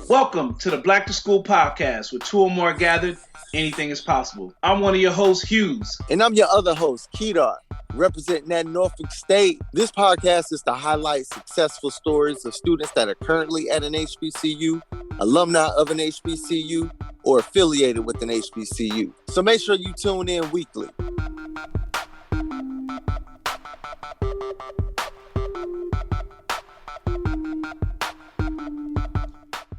Welcome to the Black to School podcast, where two or more gathered, anything is possible. I'm one of your hosts, Hughes. And I'm your other host, Kedar, representing that Norfolk State. This podcast is to highlight successful stories of students that are currently at an HBCU, alumni of an HBCU, or affiliated with an HBCU. So make sure you tune in weekly.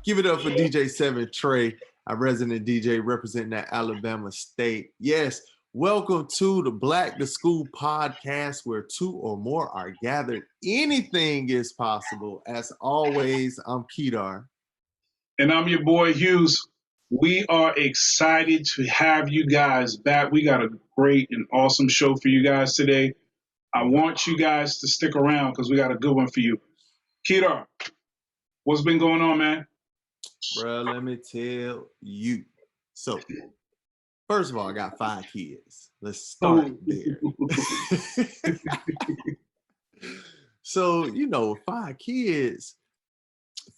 Give it up for DJ 7 Trey, our resident DJ representing that Alabama State. Yes, welcome to the Black to School podcast, where two or more are gathered. Anything is possible. As always, I'm Kedar. And I'm your boy, Hughes. We are excited to have you guys back. We got a great and awesome show for you guys today. I want you guys to stick around because we got a good one for you. Kedar, what's been going on, man? Bro, let me tell you. So, first of all, I got 5 kids. Let's start there. So, 5 kids,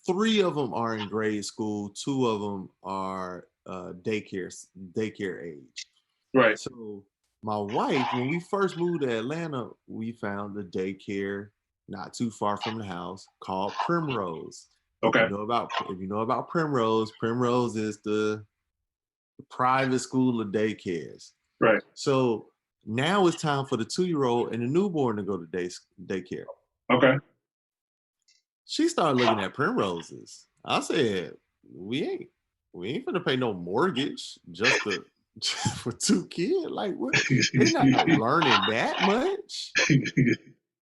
3 of them are in grade school, 2 of them are daycare age. Right. So, my wife, when we first moved to Atlanta, we found a daycare not too far from the house called Primrose. Okay. If you know about Primrose is the private school of daycares. Right. So now it's time for the 2-year-old and the newborn to go to daycare. Okay. She started looking at Primroses. I said, we ain't gonna pay no mortgage just for 2 kids. Like, what? They're not learning that much.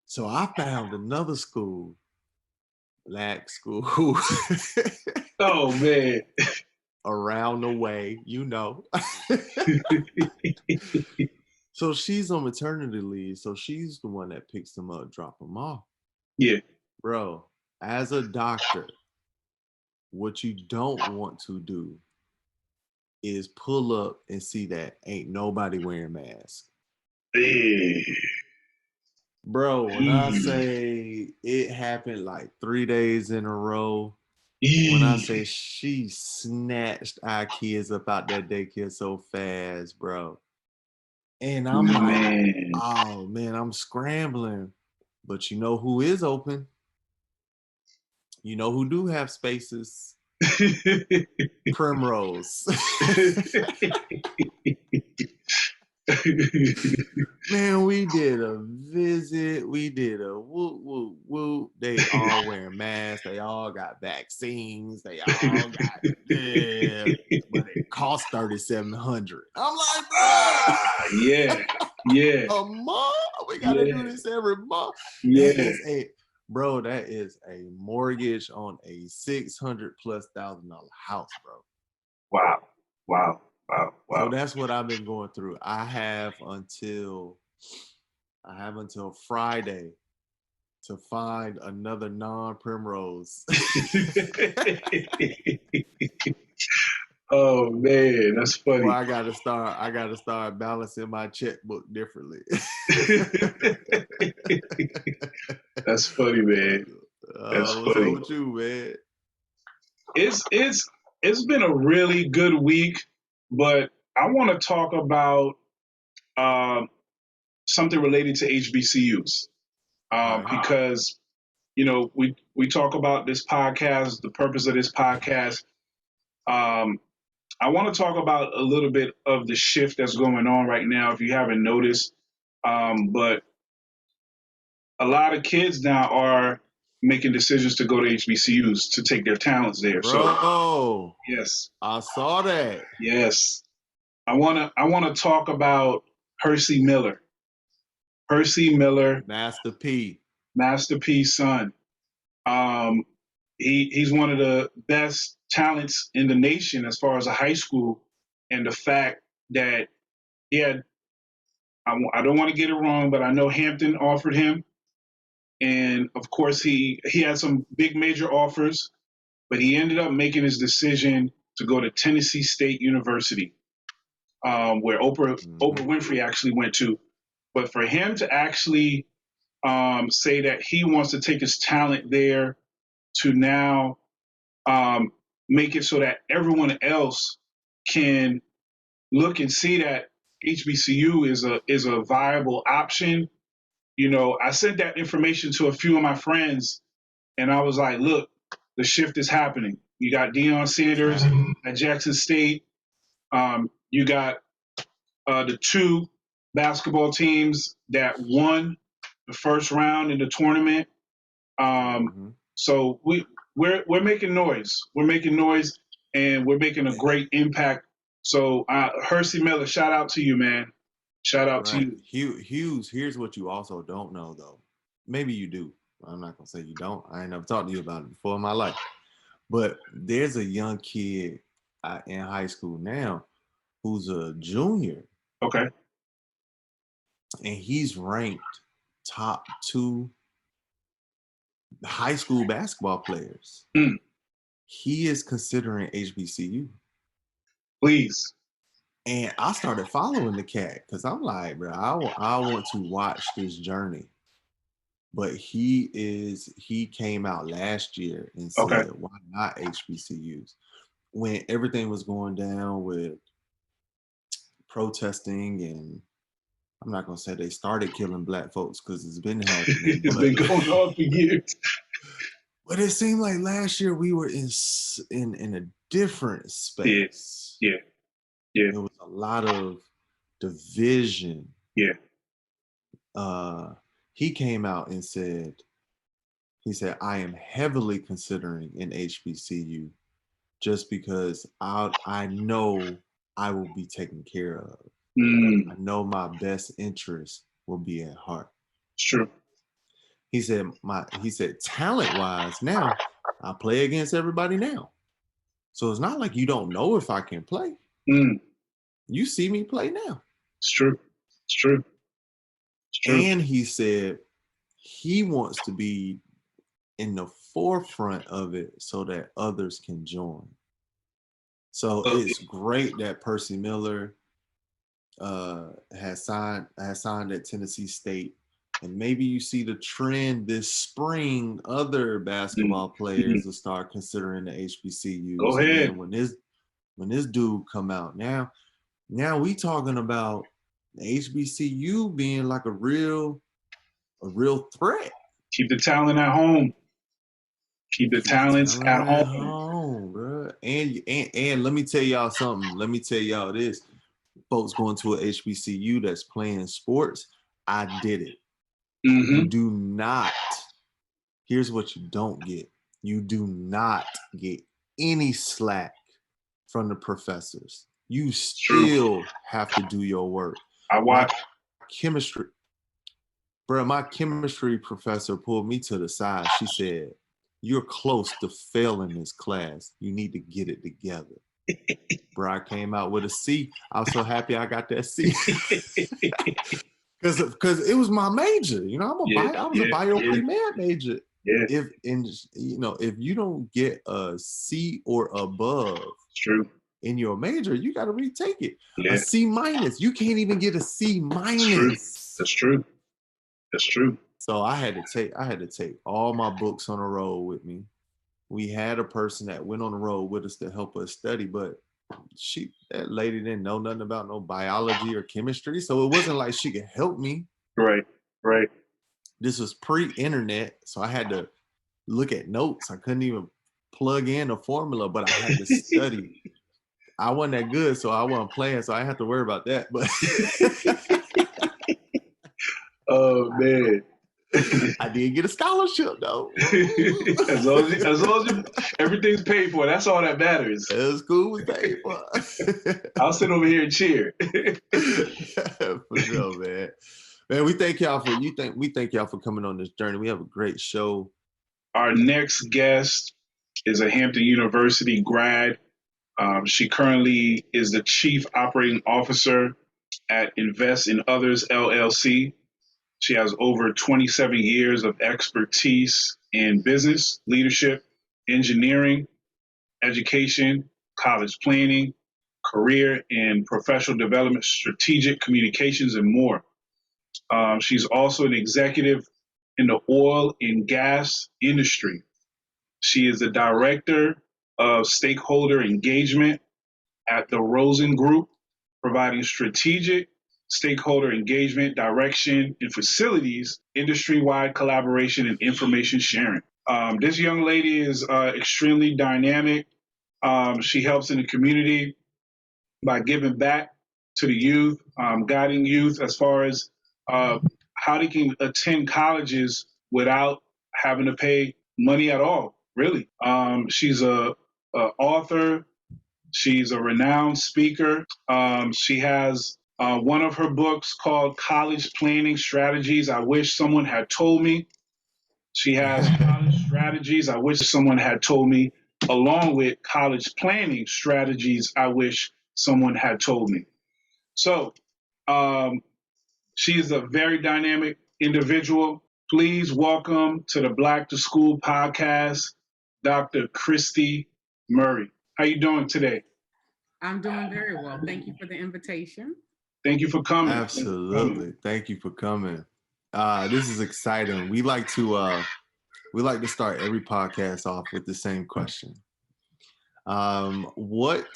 So I found another school. Black school. Oh, man. Around the way, So she's on maternity leave. So she's the one that picks them up, drop them off. Yeah. Bro, as a doctor, what you don't want to do is pull up and see that ain't nobody wearing masks. Bro, when I say it happened like 3 days in a row, when I say she snatched our kids up out that daycare so fast, bro. And I'm like, oh man, I'm scrambling. But you know who is open? You know who do have spaces? Primrose. Man, we did a visit. We did a whoop, whoop, whoop. They all wearing masks. They all got vaccines. They all got, but it cost $3,700. I'm like, bro. Yeah. A month? We got to do this every month. Yeah. That is a mortgage on a $600,000+ house, bro. Wow. So that's what I've been going through. I have until Friday to find another non-Primrose. Oh man, that's funny. Well, I gotta start balancing my checkbook differently. That's funny, man. That's what's funny. up with you, man? It's been a really good week, but I want to talk about something related to HBCUs because we talk about this podcast, the purpose of this podcast. I want to talk about a little bit of the shift that's going on right now, if you haven't noticed. But a lot of kids now are making decisions to go to HBCUs to take their talents there. Bro, so yes, I saw that. Yes, I wanna talk about Percy Miller. Percy Miller, Master P, son. He's one of the best talents in the nation as far as a high school, and the fact that I don't want to get it wrong, but I know Hampton offered him, and of course he had some big major offers, but he ended up making his decision to go to Tennessee State University, where Oprah Winfrey actually went to. But for him to actually say that he wants to take his talent there to now make it so that everyone else can look and see that HBCU is a viable option. You know, I sent that information to a few of my friends, and I was like, look, the shift is happening. You got Deion Sanders at Jackson State. You got the two basketball teams that won the first round in the tournament. So we're making noise. We're making noise, and we're making a great impact. So Hersey Miller, shout out to you, man. Shout out to you. Hughes, here's what you also don't know, though. Maybe you do. I'm not gonna say you don't. I ain't never talked to you about it before in my life. But there's a young kid in high school now who's a junior. Okay. And he's ranked top 2 high school basketball players. He is considering HBCU. Please. And I started following the cat because I'm like, bro, I want to watch this journey. But he came out last year and said, why not HBCUs? When everything was going down with protesting, and I'm not gonna say they started killing black folks because it's been happening. It's been going on for years. But it seemed like last year we were in a different space. Yeah. There was a lot of division. Yeah. He came out and said, I am heavily considering an HBCU just because I know I will be taken care of. I know my best interest will be at heart. It's true. He said talent-wise, now I play against everybody now. So it's not like you don't know if I can play. You see me play now. It's true. It's true. It's true. And he said he wants to be in the forefront of it so that others can join. So it's great that Percy Miller has signed at Tennessee State. And maybe you see the trend this spring, other basketball players will start considering the HBCUs. Go ahead. And when this dude come out, now we talking about the HBCU being like a real threat. Keep the talent at home. Keep the talents at home, bro. And let me tell y'all something. Let me tell y'all this. Folks going to a HBCU that's playing sports, I did it. You do not. Here's what you don't get. You do not get any slack from the professors. You still have to do your work. I watch chemistry. Bro, my chemistry professor pulled me to the side. She said, "You're close to failing this class. You need to get it together." Bro, I came out with a C. I was so happy I got that C. Because it was my major. You know, I was a bio pre-med major. Yeah. If you don't get a C or above in your major, you got to retake it. Yeah. A C minus. You can't even get a C minus. That's true. So I had to take all my books on the road with me. We had a person that went on the road with us to help us study, but that lady didn't know nothing about no biology or chemistry, so it wasn't like she could help me. Right. This was pre-internet, so I had to look at notes. I couldn't even plug in a formula, but I had to study. I wasn't that good, so I wasn't playing, so I didn't have to worry about that. But oh man. I did get a scholarship though. as long as everything's paid for, that's all that matters. The school was paid for. I'll sit over here and cheer. For sure, man. Man, we thank y'all for coming on this journey. We have a great show. Our next guest is a Hampton University grad. She currently is the Chief Operating Officer at Invest in Others LLC. She has over 27 years of expertise in business, leadership, engineering, education, college planning, career and professional development, strategic communications, and more. She's also an executive in the oil and gas industry. She is the director of Stakeholder Engagement at the Rosen Group, providing strategic stakeholder engagement, direction, and facilities, industry-wide collaboration, and information sharing. This young lady is extremely dynamic. She helps in the community by giving back to the youth, guiding youth as far as how they can attend colleges without having to pay money at all, really. She's a author. She's a renowned speaker. She has one of her books called College Planning Strategies I Wish Someone Had Told Me. She has College Strategies I Wish Someone Had Told Me, along with College Planning Strategies I Wish Someone Had Told Me. So she is a very dynamic individual. Please welcome to the Black to School podcast, Dr. Christie Murray. How you doing today? I'm doing very well. Thank you for the invitation. Thank you for coming. Absolutely. Thank you for coming. This is exciting. We like to start every podcast off with the same question. What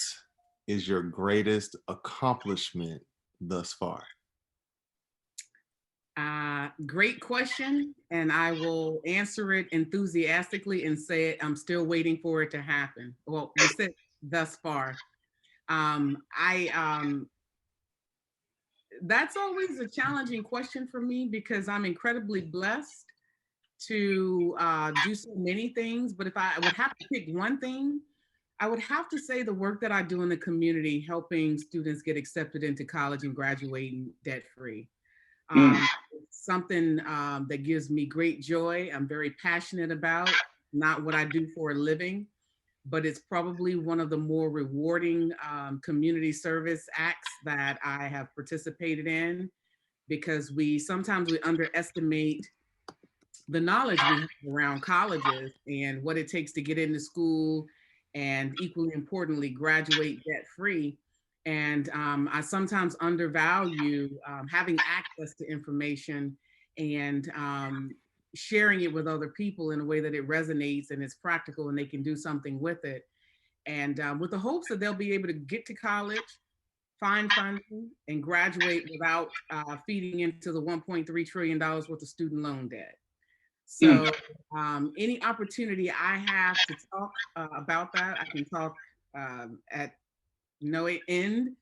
is your greatest accomplishment thus far? Great question, and I will answer it enthusiastically and say it. I'm still waiting for it to happen. Well, you said thus far. That's always a challenging question for me because I'm incredibly blessed to do so many things. But if I would have to pick one thing, I would have to say the work that I do in the community, helping students get accepted into college and graduating debt-free. Something that gives me great joy. I'm very passionate about, not what I do for a living, but it's probably one of the more rewarding community service acts that I have participated in, because sometimes we underestimate the knowledge we have around colleges and what it takes to get into school, and equally importantly, graduate debt-free. And I sometimes undervalue having access to information and sharing it with other people in a way that it resonates and it's practical and they can do something with it. And with the hopes that they'll be able to get to college, find funding, and graduate without feeding into the $1.3 trillion worth of student loan debt. So any opportunity I have to talk about that, I can talk at no end.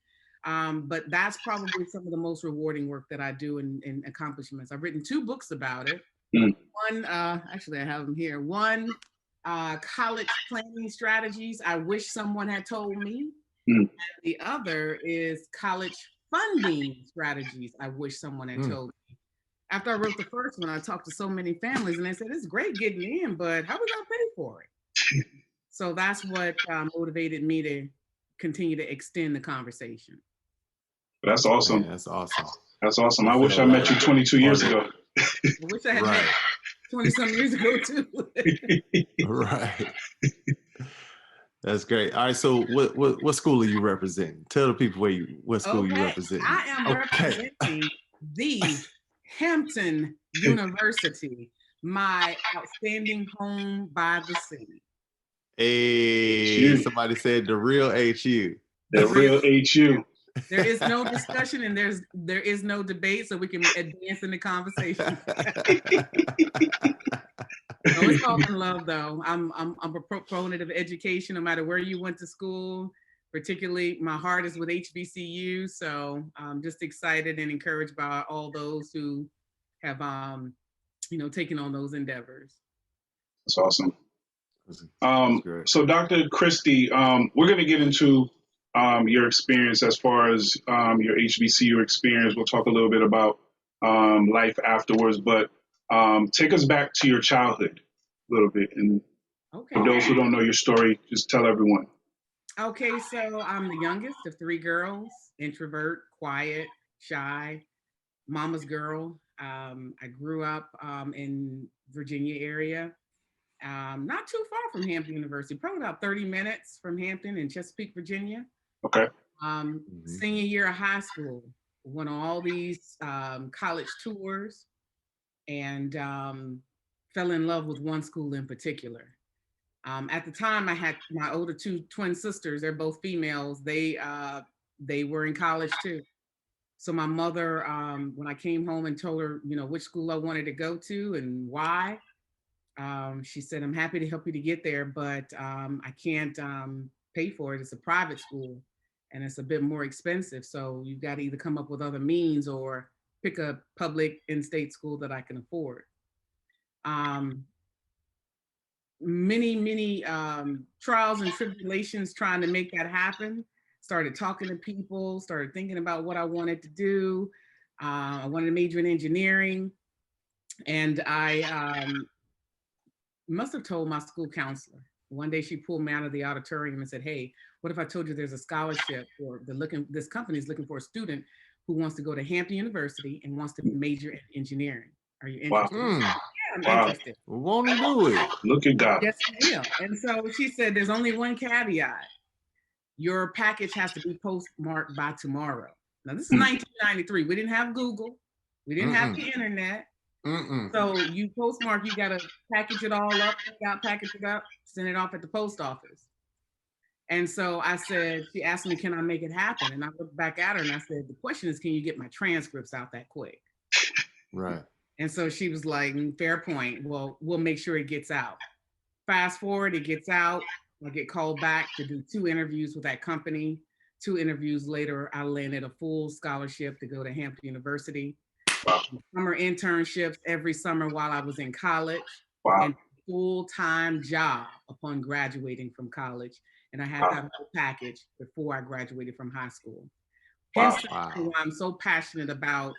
But that's probably some of the most rewarding work that I do in accomplishments. I've written 2 books about it. One, actually I have them here. One, College Planning Strategies I Wish Someone Had Told Me. And the other is College Funding Strategies I Wish Someone Had Told me. After I wrote the first one, I talked to so many families and they said, it's great getting in, but how are we gonna pay for it? So that's what motivated me to continue to extend the conversation. That's awesome. Man, that's awesome. That's awesome. I wish I met you 22 years ago. I wish I had met 20-some years ago too. Right. That's great. All right. So what school are you representing? Tell the people what school you represent. I am representing the Hampton University, my outstanding home by the sea. Hey, somebody said the real HU. The real HU. There is no discussion and there is no debate, so we can advance in the conversation. No, it's all in love, though. I'm a proponent of education, no matter where you went to school. Particularly, my heart is with HBCU, so I'm just excited and encouraged by all those who have, taken on those endeavors. That's awesome. So, Dr. Christie, we're going to get into your experience as far as your HBCU experience. We'll talk a little bit about life afterwards, but take us back to your childhood a little bit. And for those who don't know your story, just tell everyone. Okay, so I'm the youngest of 3 girls, introvert, quiet, shy, mama's girl. I grew up in Virginia area, not too far from Hampton University, probably about 30 minutes from Hampton in Chesapeake, Virginia. Okay. Senior year of high school, went on all these college tours and fell in love with one school in particular. At the time, I had my older two twin sisters. They're both females. They were in college too. So my mother, when I came home and told her, which school I wanted to go to and why, she said, "I'm happy to help you to get there, but I can't pay for it. It's a private school, and it's a bit more expensive. So you've got to either come up with other means or pick a public in-state school that I can afford." Many trials and tribulations trying to make that happen. Started talking to people, started thinking about what I wanted to do. I wanted to major in engineering, and I must have told my school counselor. One day she pulled me out of the auditorium and said, "Hey, what if I told you there's a scholarship, or this company is looking for a student who wants to go to Hampton University and wants to major in engineering. Are you interested?" Wow. Yeah, I'm interested. Won't he do it? Look at God. Yes, I will. And so she said, "There's only one caveat. Your package has to be postmarked by tomorrow." Now, this is 1993. We didn't have Google. We didn't have the internet. So you postmark, you got to package it all up, package it up, send it off at the post office. And so I said, she asked me, "Can I make it happen?" And I looked back at her and I said, "The question is, can you get my transcripts out that quick?" Right. And so she was like, "Fair point. Well, we'll make sure it gets out." Fast forward, it gets out. I get called back to do 2 interviews with that company. 2 interviews later, I landed a full scholarship to go to Hampton University. Wow. Summer internships every summer while I was in college. Wow. And full-time job upon graduating from college. And I had that whole package before I graduated from high school. Wow. Hence why I'm so passionate about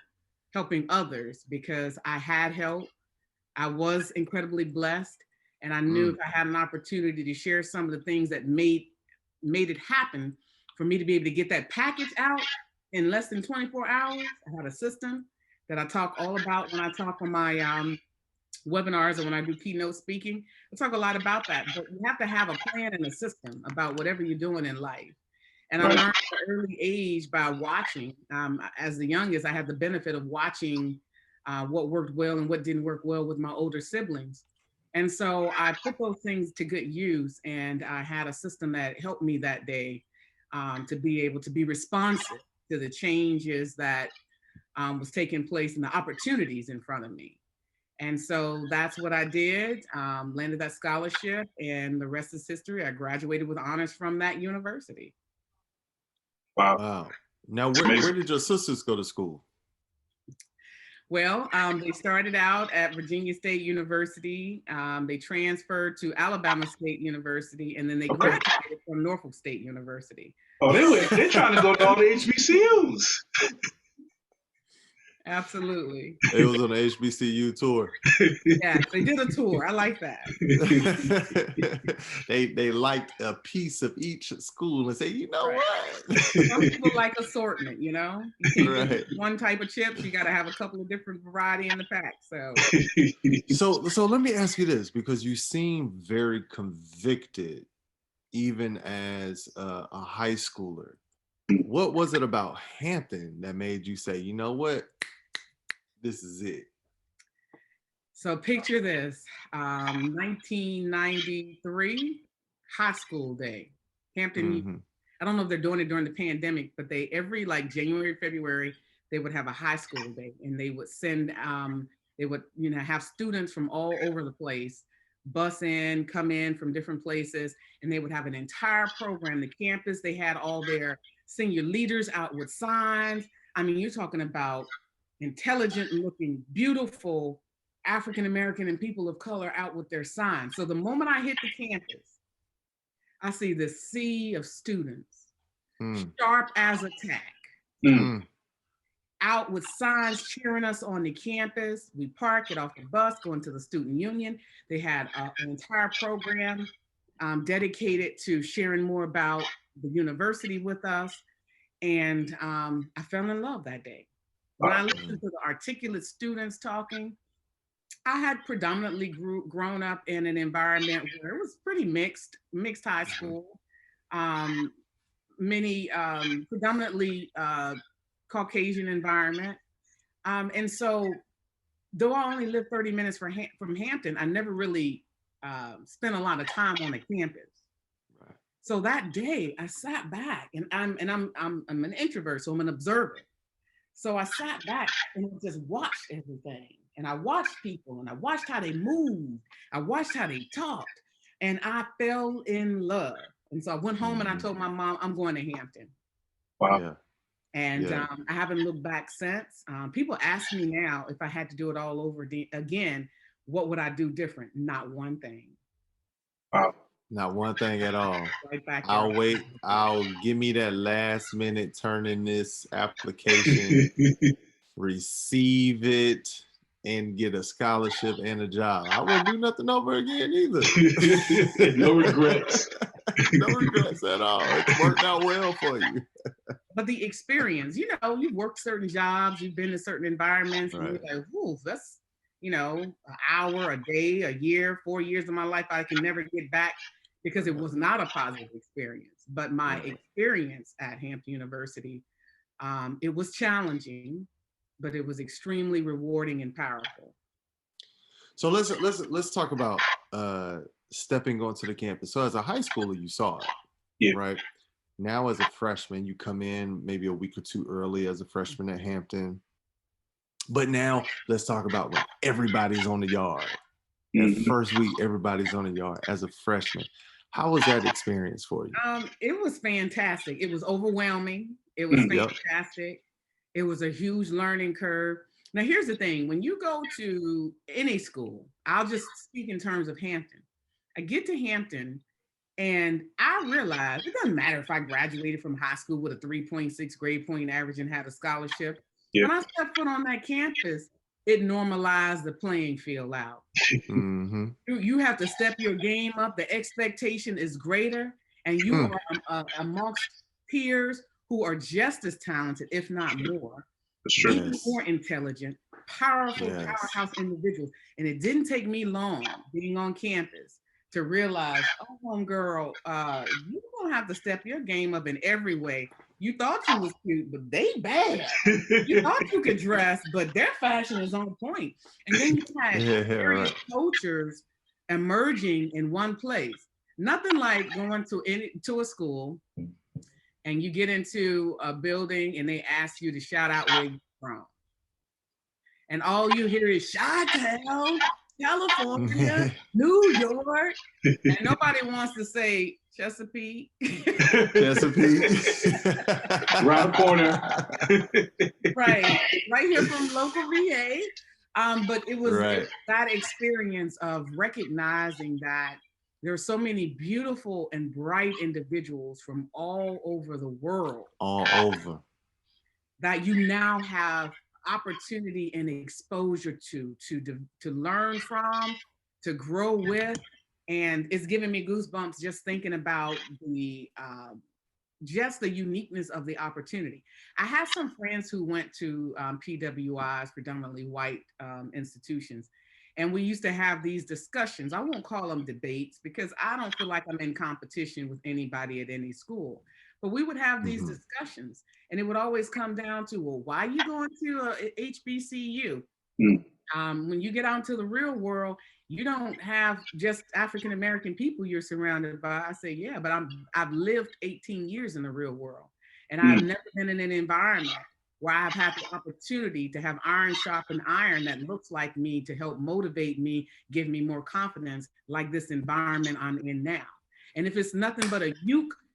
helping others, because I had help. I was incredibly blessed. And I knew if I had an opportunity to share some of the things that made it happen for me to be able to get that package out in less than 24 hours. I had a system that I talk all about when I talk on my webinars and when I do keynote speaking. I talk a lot about that, but you have to have a plan and a system about whatever you're doing in life. And I learned at an early age by watching. As the youngest, I had the benefit of watching what worked well and what didn't work well with my older siblings. And so I put those things to good use, and I had a system that helped me that day to be able to be responsive to the changes that was taking place and the opportunities in front of me. And so that's what I did, landed that scholarship, and the rest is history. I graduated with honors from that university. Wow. Now, where did your sisters go to school? Well, they started out at Virginia State University. They transferred to Alabama State University, and then they graduated from Norfolk State University. Oh, they're trying to go to all the HBCUs. Absolutely. It was on the HBCU tour. Yeah, they did a tour. I like that. They liked a piece of each school and say, you know what? Some people like assortment, you know? You can't Right. get one type of chips. You got to have a couple of different variety in the pack. So let me ask you this, because you seem very convicted even as a high schooler. What was it about Hampton that made you say, you know what, this is it? So picture this, 1993, high school day. Hampton, I don't know if they're doing it during the pandemic, but every like January, February, they would have a high school day, and they would send, they would, have students from all over the place, come in from different places, and they would have an entire program. The campus, they had all their senior leaders out with signs. I mean, you're talking about intelligent looking, beautiful African-American and people of color out with their signs. So the moment I hit the campus, I see this sea of students, sharp as a tack, out with signs cheering us on the campus. We park, get off the bus, go into the student union. They had an entire program dedicated to sharing more about the university with us. And I fell in love that day. When I listened to the articulate students talking, I had predominantly grown up in an environment where it was pretty mixed high school, predominantly Caucasian environment. And so though I only lived 30 minutes from Hampton, I never really spent a lot of time on the campus. Right. So that day I sat back, and I'm an introvert, so I'm an observer. So I sat back and I just watched everything. And I watched people and I watched how they moved. I watched how they talked. And I fell in love. And so I went home and I told my mom, I'm going to Hampton. Wow. Yeah. And Yeah. I haven't looked back since. People ask me now if I had to do it all over again, what would I do different? Not one thing. Wow. Not one thing at all. Right back there. I'll wait. I'll give me that last minute, turn in this application, receive it, and get a scholarship and a job. I wouldn't do nothing over again either. No regrets. No regrets at all. It's worked out well for you. But the experience, you know, you've worked certain jobs, you've been in certain environments, and Right. you're like, whoo, that's, you know, an hour, a day, a year, 4 years of my life I can never get back because it was not a positive experience. But my experience at Hampton University, it was challenging, but it was extremely rewarding and powerful. So let's talk about stepping onto the campus. So as a high schooler, you saw it, Yeah. right? Now as a freshman, you come in maybe a week or two early as a freshman at Hampton. But now let's talk about when everybody's on the yard. That first week, everybody's on the yard as a freshman. How was that experience for you? It was fantastic. It was overwhelming. It was fantastic. It was a huge learning curve. Now, here's the thing. When you go to any school, I'll just speak in terms of Hampton. I get to Hampton and I realized it doesn't matter if I graduated from high school with a 3.6 grade point average and had a scholarship. Yeah. When I stepped foot on that campus, it normalized the playing field out. Mm-hmm. You have to step your game up. The expectation is greater, and you are amongst peers who are just as talented, if not more, even more intelligent, powerful, powerhouse individuals. And it didn't take me long being on campus to realize, oh, homegirl, you're gonna have to step your game up in every way. You thought you was cute, but they bad. You thought you could dress, but their fashion is on point. And then you had various cultures emerging in one place. Nothing like going to a school and you get into a building and they ask you to shout out where you're from. And all you hear is Chi-Town, California, New York. And nobody wants to say Chesapeake. Chesapeake. Round corner. right here from local VA. But it was that experience of recognizing that there are so many beautiful and bright individuals from all over the world. All over. That you now have opportunity and exposure to learn from, to grow with. And it's giving me goosebumps just thinking about just the uniqueness of the opportunity. I have some friends who went to PWIs, predominantly white institutions, and we used to have these discussions. I won't call them debates because I don't feel like I'm in competition with anybody at any school. But we would have these discussions, and it would always come down to, well, why are you going to a HBCU? When you get out into the real world, you don't have just African-American people you're surrounded by. I say, yeah, but I've lived 18 years in the real world. And I've never been in an environment where I've had the opportunity to have iron sharpen iron that looks like me to help motivate me, give me more confidence like this environment I'm in now. And if it's nothing but a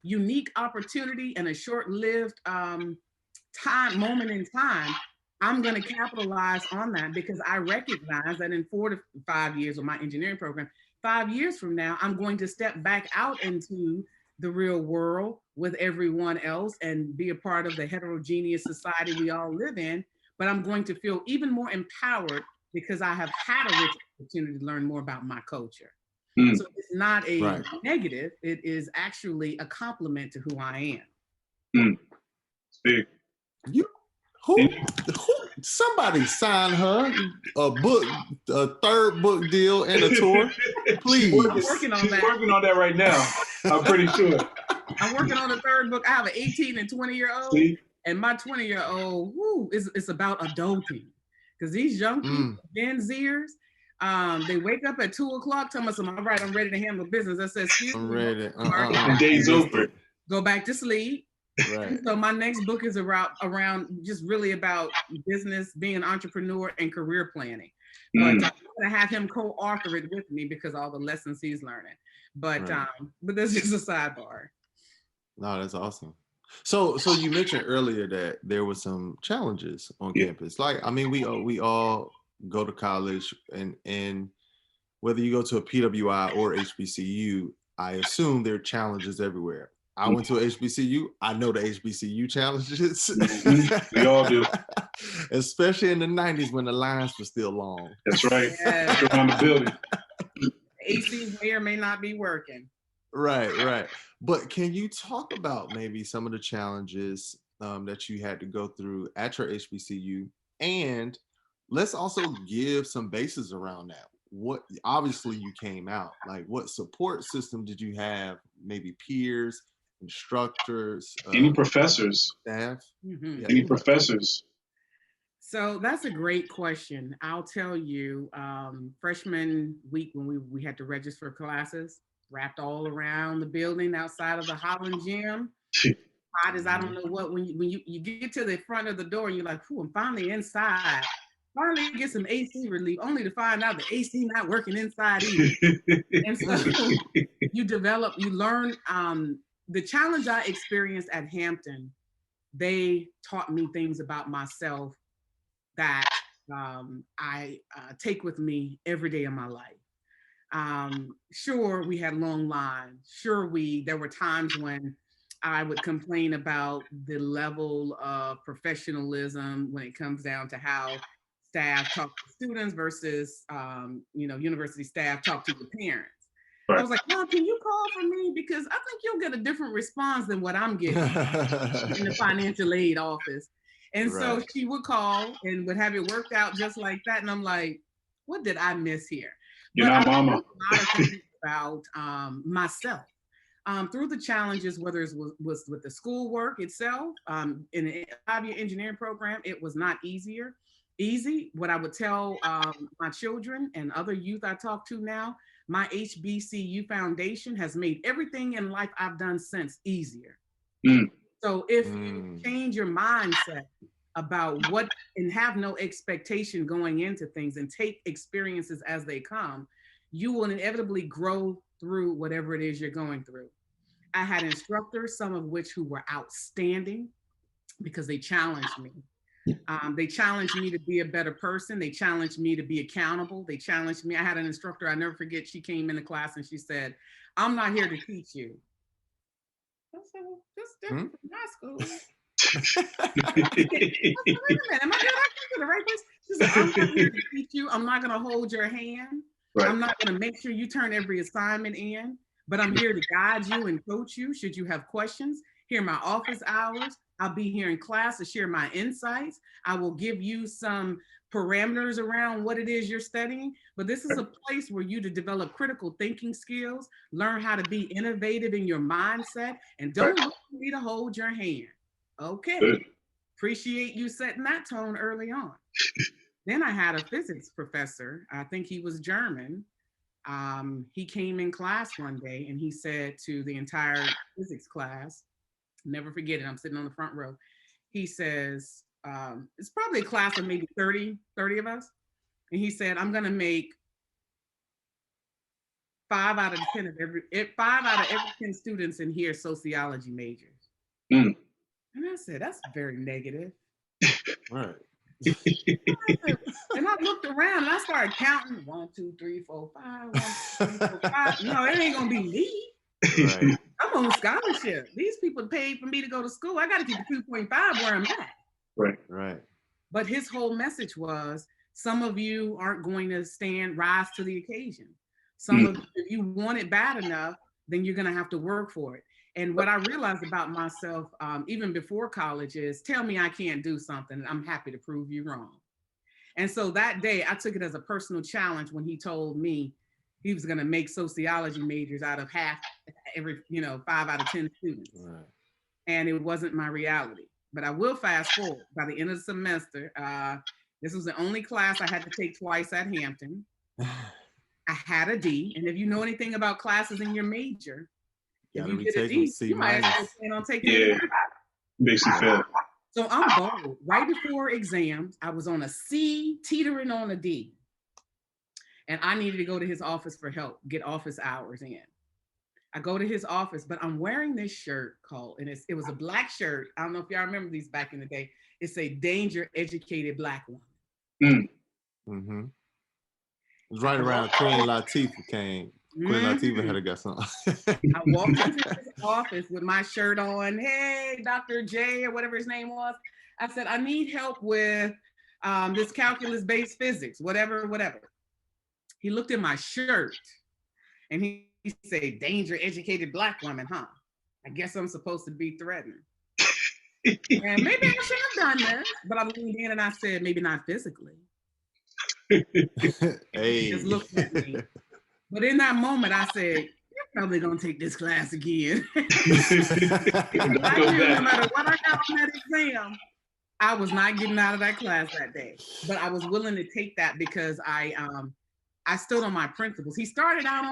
unique opportunity and a short-lived moment in time, I'm going to capitalize on that because I recognize that in 4 to 5 years of my engineering program, 5 years from now, I'm going to step back out into the real world with everyone else and be a part of the heterogeneous society we all live in. But I'm going to feel even more empowered because I have had a rich opportunity to learn more about my culture. So it's not a negative, it is actually a compliment to who I am. Big. Who somebody sign her a book, a 3rd book deal and a tour, please. I'm working on that. She's working on that right now. I'm pretty sure. I'm working on a 3rd book. I have an 18 and 20-year-old, and my 20-year-old, it's about adulting, because these young people, Gen Zers, They wake up at 2 o'clock, tell me, all right, I'm ready to handle business. I said, excuse I'm me, ready. The day's over. go back to sleep. Right. So my next book is around just really about business, being an entrepreneur, and career planning. But I'm gonna have him co-author it with me because all the lessons he's learning. But that's just a sidebar. No, that's awesome. So you mentioned earlier that there were some challenges on campus. Like, I mean, we all go to college, and whether you go to a PWI or HBCU, I assume there are challenges everywhere. I went to a HBCU. I know the HBCU challenges. We all do. Especially in the 90s when the lines were still long. That's right. Yes. Around the building. AC may or may not be working. Right. But can you talk about maybe some of the challenges that you had to go through at your HBCU? And let's also give some bases around that. What, obviously you came out, like what support system did you have? Maybe peers, instructors, any professors, staff, any professors? So that's a great question. I'll tell you, freshman week when we had to register classes, wrapped all around the building outside of the Holland gym. Hot as I don't know what. When you get to the front of the door and you're like, "Ooh, I'm finally inside." Finally get some AC relief, only to find out the AC not working inside either. And so you learn. The challenge I experienced at Hampton, they taught me things about myself that I take with me every day of my life. Sure, we had long lines. Sure, there were times when I would complain about the level of professionalism when it comes down to how staff talk to students versus, university staff talk to the parents. Right. I was like, Mom, can you call for me? Because I think you'll get a different response than what I'm getting in the financial aid office. And so she would call and would have it worked out just like that. And I'm like, what did I miss here? You're not mama. A lot of things about myself. Through the challenges, whether it was with the schoolwork itself, in a 5-year engineering program, it was not easy. What I would tell my children and other youth I talk to now, my HBCU foundation has made everything in life I've done since easier. So if you change your mindset about what and have no expectation going into things and take experiences as they come, you will inevitably grow through whatever it is you're going through. I had instructors, some of which who were outstanding because they challenged me. They challenged me to be a better person. They challenged me to be accountable. They challenged me. I had an instructor, I never forget, she came into class and she said, I'm not here to teach you. I said, well, that's different from my school. Wait a minute, am I to the right place? She said, I'm not here to teach you. I'm not going to hold your hand. Right. I'm not going to make sure you turn every assignment in, but I'm here to guide you and coach you should you have questions. Here are my office hours. I'll be here in class to share my insights. I will give you some parameters around what it is you're studying, but this is a place where you to develop critical thinking skills, learn how to be innovative in your mindset, and don't look for me to hold your hand. Okay, appreciate you setting that tone early on. Then I had a physics professor, I think he was German. He came in class one day and he said to the entire physics class, never forget it, I'm sitting on the front row. He says, it's probably a class of maybe 30 of us. And he said, I'm gonna make 5 out of every 10 students in here sociology majors. And I said, that's very negative. Right. And I looked around and I started counting 1, 2, 3, 4, 5, 1, 2, 3, 4, 5. No, it ain't gonna be me. Right. I'm on scholarship. These people paid for me to go to school. I got to keep the 2.5 where I'm at. Right. But his whole message was, some of you aren't going to rise to the occasion. Some of you, if you want it bad enough, then you're going to have to work for it. And what I realized about myself, even before college, is tell me I can't do something, and I'm happy to prove you wrong. And so that day, I took it as a personal challenge when he told me he was going to make sociology majors out of every 5 out of 10 students. Right. And it wasn't my reality. But I will fast forward. By the end of the semester, this was the only class I had to take twice at Hampton. I had a D, and if you know anything about classes in your major, if you get a retake them, D, C you might minus. as well plan on taking Yeah, it. makes you feel. So I'm bold. Right before exams, I was on a C, teetering on a D. And I needed to go to his office for help, get office hours in. I go to his office, but I'm wearing this shirt called, and it was a black shirt. I don't know if y'all remember these back in the day. It's a Danger Educated Black Woman. Mm. Mm-hmm. It was right around Queen Latifah came. Queen Latifah had a got something. I walked into his office with my shirt on. Hey, Dr. J, or whatever his name was. I said, I need help with this calculus-based physics, whatever. He looked at my shirt and he said, Danger Educated Black Woman, huh? I guess I'm supposed to be threatening. And maybe I should have done this, but I leaned in and I said, maybe not physically. Hey. He just looked at me. But in that moment, I said, you're probably going to take this class again. I knew no matter what I got on that exam, I was not getting out of that class that day. But I was willing to take that because I stood on my principles. He started out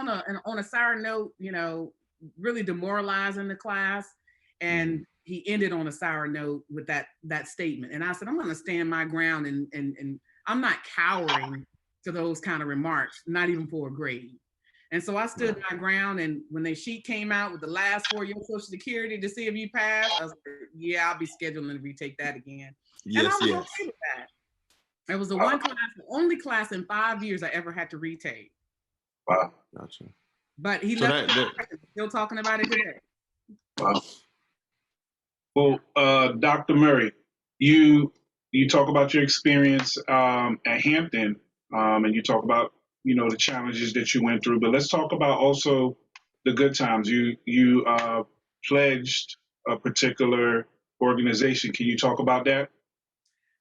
on a sour note, you know, really demoralizing the class. And he ended on a sour note with that statement. And I said, I'm going to stand my ground and I'm not cowering to those kind of remarks, not even for a grade. And so I stood my ground, and when the sheet came out with the last 4 of your Social Security to see if you passed, I was like, yeah, I'll be scheduling to retake that again. Yes, and I was okay with that. It was the one class, the only class in 5 years I ever had to retake. Wow. Gotcha. But he left still talking about it today. Wow. Well, Dr. Murray, you talk about your experience at Hampton, and you talk about, you know, the challenges that you went through, but let's talk about also the good times. You pledged a particular organization. Can you talk about that?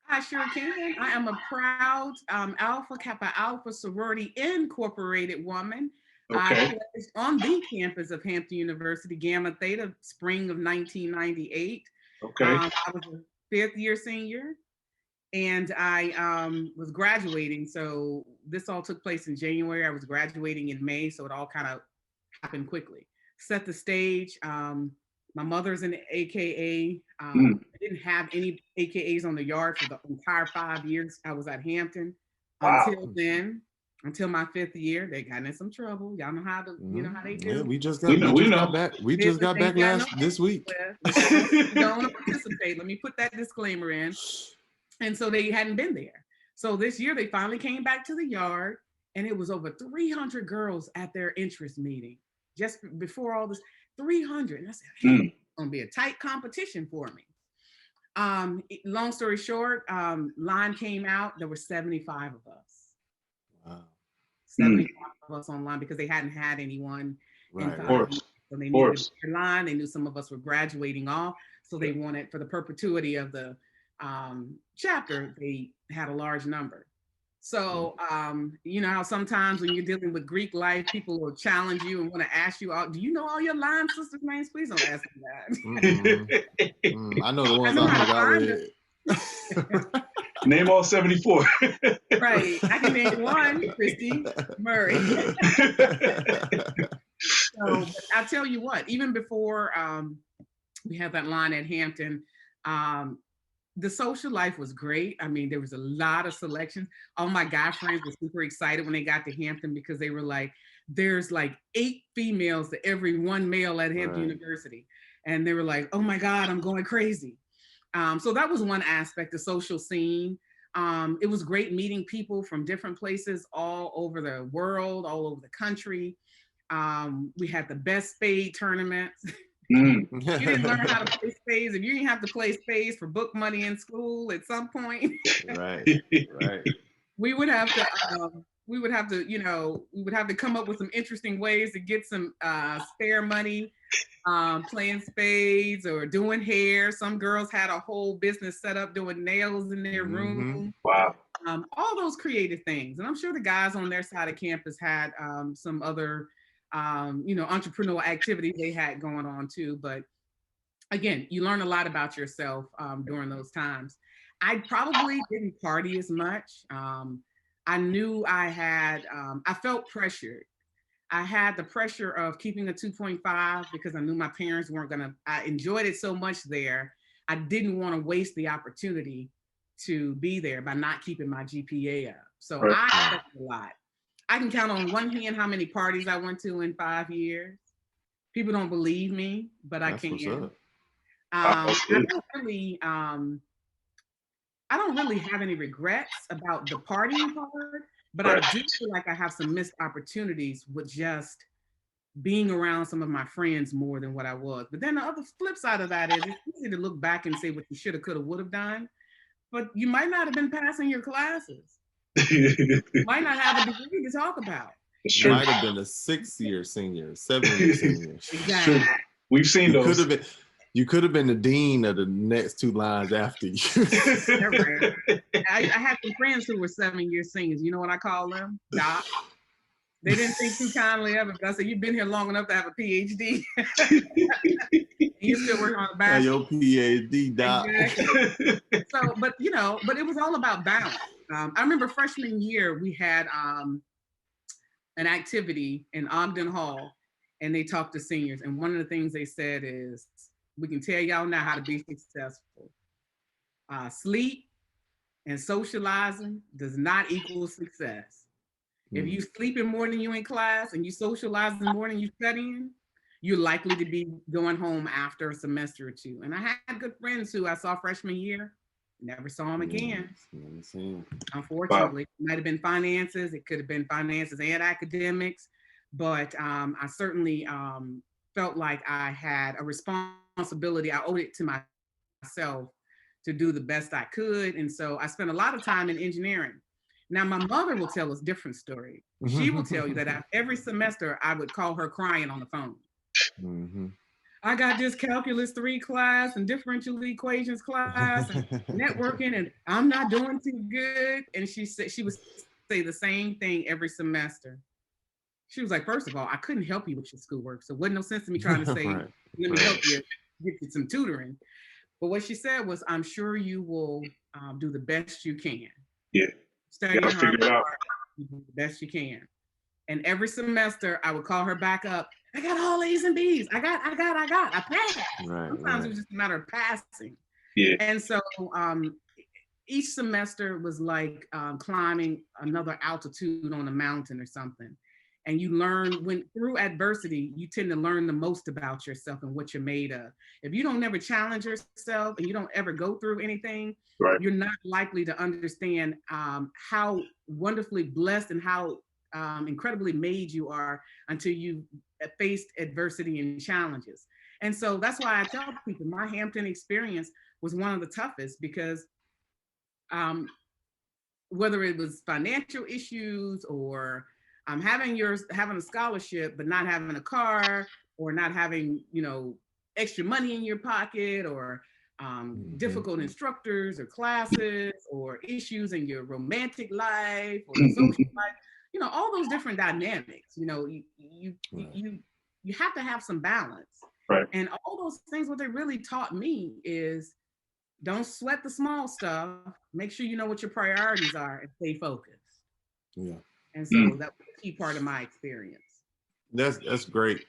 I sure can. I am a proud Alpha Kappa Alpha Sorority Incorporated woman. Okay. I pledged on the campus of Hampton University, Gamma Theta, spring of 1998. Okay. I was a fifth-year senior, and I was graduating. So this all took place in January. I was graduating in May, so it all kind of happened quickly. Set the stage. My mother's an AKA. I didn't have any AKAs on the yard for the entire 5 years I was at Hampton. Wow. Until then, until my fifth year, they got in some trouble. Y'all know how you know how they do. Yeah, we just got back. We just got back this week. Don't participate. Let me put that disclaimer in. And so they hadn't been there. So this year they finally came back to the yard, and it was over 300 girls at their interest meeting just before all this. 300. And I said, hey, it's gonna be a tight competition for me. Long story short, line came out. There were 75 of us. Wow. 75 of us online because they hadn't had anyone in 5 years. So they needed their line. They knew some of us were graduating off. So they wanted, for the perpetuity of the chapter, they had a large number. So, you know how sometimes when you're dealing with Greek life, people will challenge you and want to ask you, do you know all your line sisters' names? Please don't ask me that. I know the ones I hung out with. Name all 74. Right. I can name one, Christie Murray. So I'll tell you what, even before we had that line at Hampton, the social life was great. I mean, there was a lot of selections. All my guy friends were super excited when they got to Hampton because they were like, there's like 8 females to every 1 male at Hampton University. And they were like, oh my God, I'm going crazy. So that was one aspect, the social scene. It was great meeting people from different places all over the world, all over the country. We had the best spade tournaments. You didn't learn how to play spades. If you didn't have to play spades for book money in school at some point, right. we would have to, you know, we would have to come up with some interesting ways to get some spare money, playing spades or doing hair. Some girls had a whole business set up doing nails in their room. Wow. All those creative things. And I'm sure the guys on their side of campus had some other you know, entrepreneurial activities they had going on too. But again, you learn a lot about yourself during those times. I probably didn't party as much. I knew I had, I felt pressured. I had the pressure of keeping a 2.5 because I knew my parents weren't gonna, I enjoyed it so much there. I didn't want to waste the opportunity to be there by not keeping my GPA up. So Right. I expected a lot. I can count on one hand how many parties I went to in 5 years. People don't believe me, but I That's what's can. up. I don't really have any regrets about the partying part, but I Right. do feel like I have some missed opportunities with just being around some of my friends more than what I was. But then the other flip side of that is it's easy to look back and say what you should have, could have, would have done, but you might not have been passing your classes. You might not have a degree to talk about. It's You true. might have been a 6-year senior, 7-year senior. Exactly. We've seen You those. You could have been the dean of the next 2 lines after you. Right. I had some friends who were 7-year seniors. You know what I call them? Doc. They didn't think too kindly of it, but I said, you've been here long enough to have a PhD. You're still working on a bachelor's. Your PhD, Doc. Exactly. So, but but it was all about balance. I remember freshman year, we had an activity in Ogden Hall, and they talked to seniors. And one of the things they said is, we can tell y'all now how to be successful. Sleep and socializing does not equal success. If you sleeping more than you in class and you socializing more than you studying, you're likely to be going home after a semester or two. And I had good friends who I saw freshman year, never saw them again. Unfortunately, it might have been finances. It could have been finances and academics, but I certainly felt like I had a responsibility. I owed it to myself to do the best I could. And so I spent a lot of time in engineering. Now, my mother will tell us a different story. She will tell you that every semester I would call her crying on the phone. Mm-hmm. I got this calculus 3 class and differential equations class and networking, and I'm not doing too good. And she said she would say the same thing every semester. She was like, first of all, I couldn't help you with your schoolwork, so it wasn't no sense to me trying to say, let me help you get you some tutoring. But what she said was, I'm sure you will do the best you can. Yeah. Study hard, do the best you can. And every semester I would call her back up. I got all A's and B's. I passed. Sometimes it was just a matter of passing. Yeah. And so each semester was like climbing another altitude on a mountain or something. And you learn, when through adversity, you tend to learn the most about yourself and what you're made of. If you don't never challenge yourself and you don't ever go through anything, you're not likely to understand how wonderfully blessed and how incredibly made you are until you faced adversity and challenges. And so that's why I tell people my Hampton experience was one of the toughest, because whether it was financial issues or having a scholarship but not having a car, or not having extra money in your pocket, or difficult instructors or classes, or issues in your romantic life or social life, all those different dynamics. You have to have some balance. Right. And all those things, what they really taught me is, don't sweat the small stuff. Make sure you know what your priorities are and stay focused. Yeah. And so that was a key part of my experience. That's great.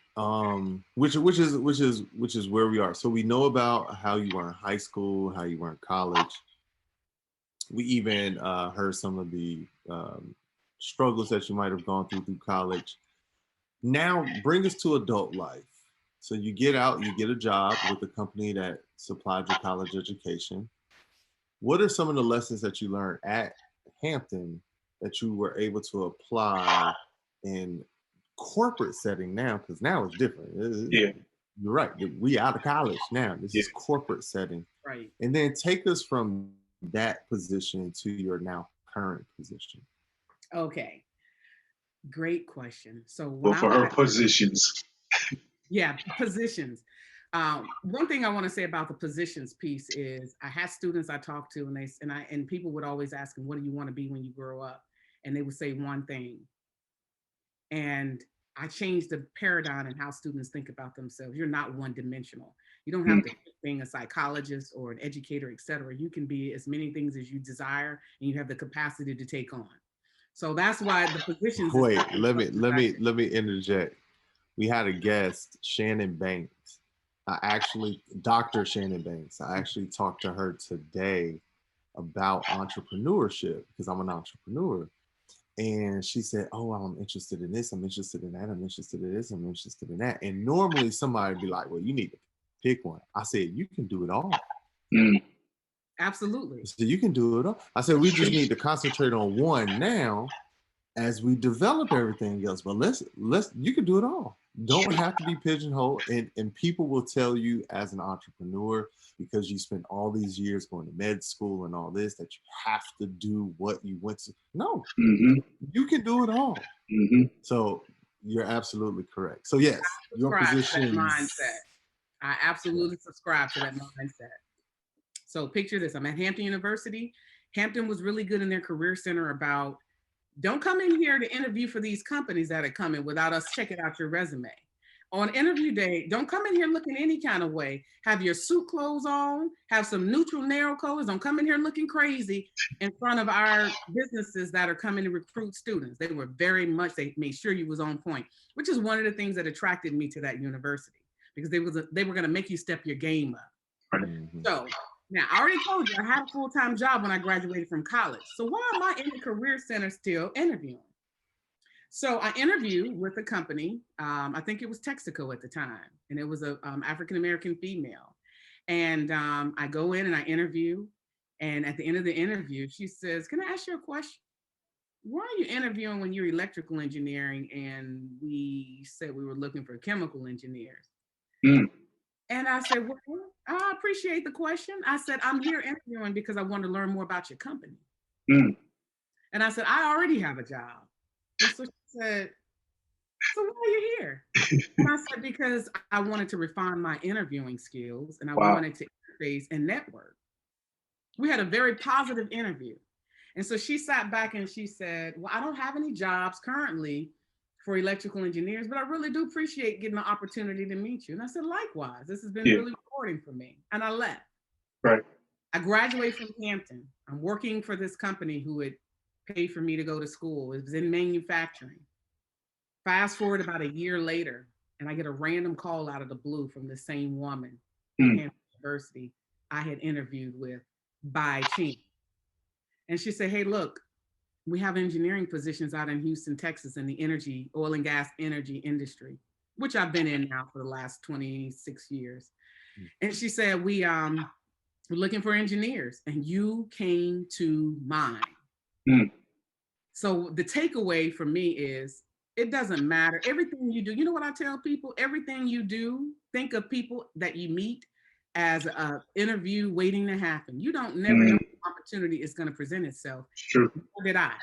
Which is where we are. So we know about how you were in high school, how you were in college. We even heard some of the struggles that you might have gone through college. Now bring us to adult life. So you get out, you get a job with a company that supplied your college education. What are some of the lessons that you learned at Hampton that you were able to apply in corporate setting now? Because now it's different. You're right. We out of college now. This is corporate setting. Right. And then take us from that position to your now current position. Okay. Great question. So for her positions. Yeah, positions. One thing I want to say about the positions piece is, I had students I talked to, and people would always ask them, what do you want to be when you grow up? And they would say one thing. And I changed the paradigm in how students think about themselves. You're not one-dimensional. You don't have to being a psychologist or an educator, et cetera. You can be as many things as you desire, and you have the capacity to take on. So that's why the positions. Wait, let me interject. We had a guest, Shannon Banks. Dr. Shannon Banks. I actually talked to her today about entrepreneurship because I'm an entrepreneur. And she said, "Oh, I'm interested in this. I'm interested in that. I'm interested in this. I'm interested in that." And normally somebody would be like, "Well, you need to pick one." I said, "You can do it all." Absolutely. So you can do it all. I said, "We just need to concentrate on one now as we develop everything else." But you can do it all. Don't have to be pigeonholed. And people will tell you as an entrepreneur, because you spent all these years going to med school and all this, that you have to do what you went to. No, you can do it all. So you're absolutely correct. So yes, your position. Mindset. I absolutely subscribe to that mindset. So picture this, I'm at Hampton University. Hampton was really good in their career center about, don't come in here to interview for these companies that are coming without us checking out your resume. On interview day, don't come in here looking any kind of way. Have your suit clothes on, have some neutral narrow colors. Don't come in here looking crazy in front of our businesses that are coming to recruit students. They were very much, they made sure you was on point, which is one of the things that attracted me to that university, because they were gonna make you step your game up. So now, I already told you I had a full-time job when I graduated from college. So why am I in the career center still interviewing? So I interviewed with a company, I think it was Texaco at the time, and it was a African-American female. And I go in and I interview, and at the end of the interview, she says, "Can I ask you a question? Why are you interviewing when you're electrical engineering and we said we were looking for chemical engineers?" And I said, "Well, I appreciate the question." I said, "I'm here interviewing because I want to learn more about your company." And I said, "I already have a job." And so she said, "So why are you here?" And I said, "Because I wanted to refine my interviewing skills and I wanted to interface and network." We had a very positive interview. And so she sat back and she said, "Well, I don't have any jobs currently for electrical engineers, but I really do appreciate getting the opportunity to meet you." And I said, "Likewise, this has been really rewarding for me." And I left. Right. I graduated from Hampton. I'm working for this company who had paid for me to go to school. It was in manufacturing. Fast forward about a year later, and I get a random call out of the blue from the same woman at Hampton University I had interviewed with by chance. And she said, "Hey, look, we have engineering positions out in Houston, Texas, in the oil and gas energy industry," which I've been in now for the last 26 years. And she said, we're looking for engineers, and you came to mind. So the takeaway for me is, it doesn't matter. Everything you do, you know what I tell people? Everything you do, think of people that you meet as an interview waiting to happen. You don't never know what opportunity is going to present itself. True. Nor did I.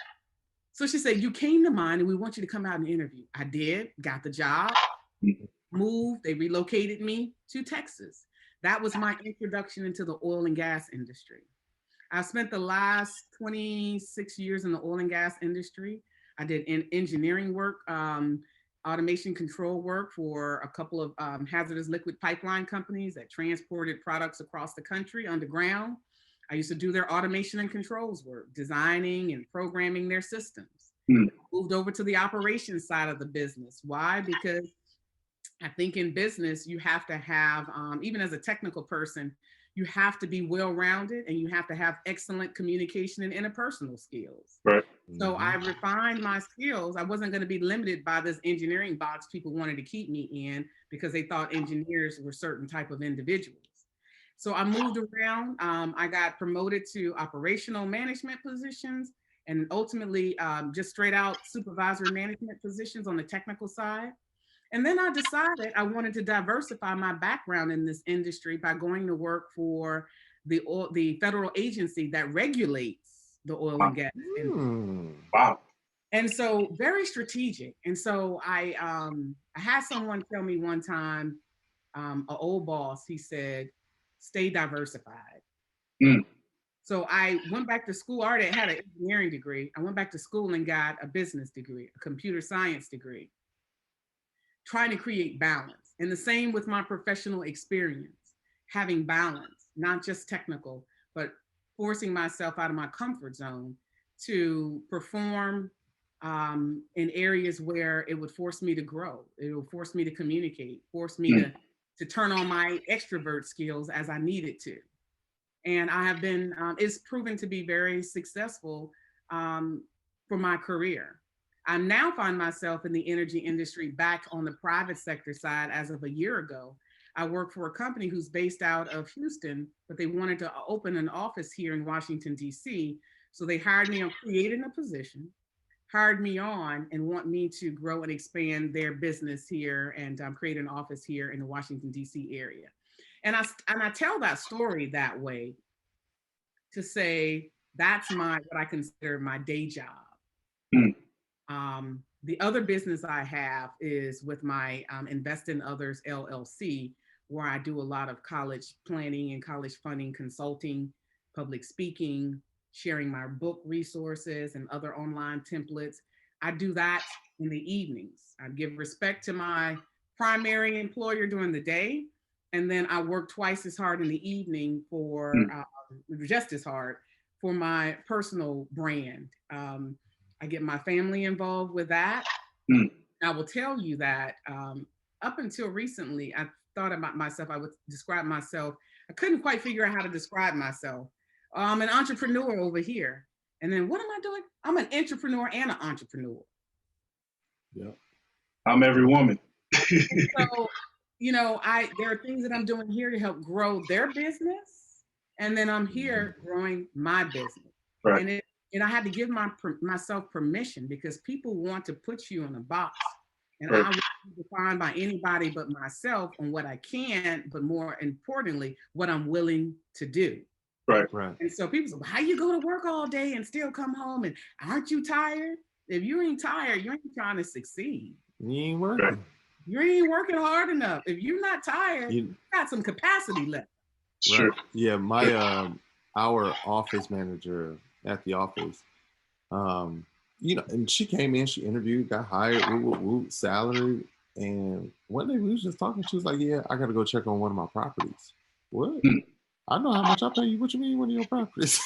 So she said, "You came to mind and we want you to come out and interview." I did, got the job, moved, they relocated me to Texas. That was my introduction into the oil and gas industry. I spent the last 26 years in the oil and gas industry. I did engineering work, automation control work for a couple of hazardous liquid pipeline companies that transported products across the country underground. I used to do their automation and controls work, designing and programming their systems. Moved over to the operations side of the business. Why? Because I think in business, you have to have, even as a technical person, you have to be well-rounded and you have to have excellent communication and interpersonal skills. Right. So I refined my skills. I wasn't going to be limited by this engineering box people wanted to keep me in because they thought engineers were certain type of individuals. So I moved around. I got promoted to operational management positions and ultimately just straight out supervisory management positions on the technical side. And then I decided I wanted to diversify my background in this industry by going to work for the federal agency that regulates the oil and gas industry. Wow. And so very strategic. And so I had someone tell me one time, an old boss, he said, "Stay diversified." So I went back to school. I already had an engineering degree. I went back to school and got a business degree, a computer science degree, trying to create balance. And the same with my professional experience, having balance, not just technical, but forcing myself out of my comfort zone to perform in areas where it would force me to grow. It would force me to communicate, force me to turn on my extrovert skills as I needed to. And I have been, it's proven to be very successful for my career. I now find myself in the energy industry back on the private sector side as of a year ago. I work for a company who's based out of Houston, but they wanted to open an office here in Washington, D.C. So they hired me on creating a position, hired me on, and want me to grow and expand their business here and create an office here in the Washington, D.C. area. And I tell that story that way to say that's what I consider my day job. The other business I have is with my Invest in Others LLC, where I do a lot of college planning and college funding consulting, public speaking, sharing my book resources and other online templates. I do that in the evenings. I give respect to my primary employer during the day, and then I work twice as hard in the evening for just as hard for my personal brand. I get my family involved with that. I will tell you that up until recently, I thought about myself, I would describe myself, I couldn't quite figure out how to describe myself. I'm an entrepreneur over here. And then what am I doing? I'm an entrepreneur and an entrepreneur. Yeah. I'm every woman. So, there are things that I'm doing here to help grow their business. And then I'm here growing my business. Right. And I had to give myself permission because people want to put you in a box. And I was defined by anybody but myself on what I can, but more importantly, what I'm willing to do. Right. And so people say, well, how you go to work all day and still come home? And aren't you tired? If you ain't tired, you ain't trying to succeed. You ain't working. Right. You ain't working hard enough. If you're not tired, you got some capacity left. Sure. Right. Yeah, our office manager at the office, and she came in, she interviewed, got hired, salary. And one day we was just talking, she was like, yeah, I got to go check on one of my properties. What? I know how much I pay you. What you mean one of your properties?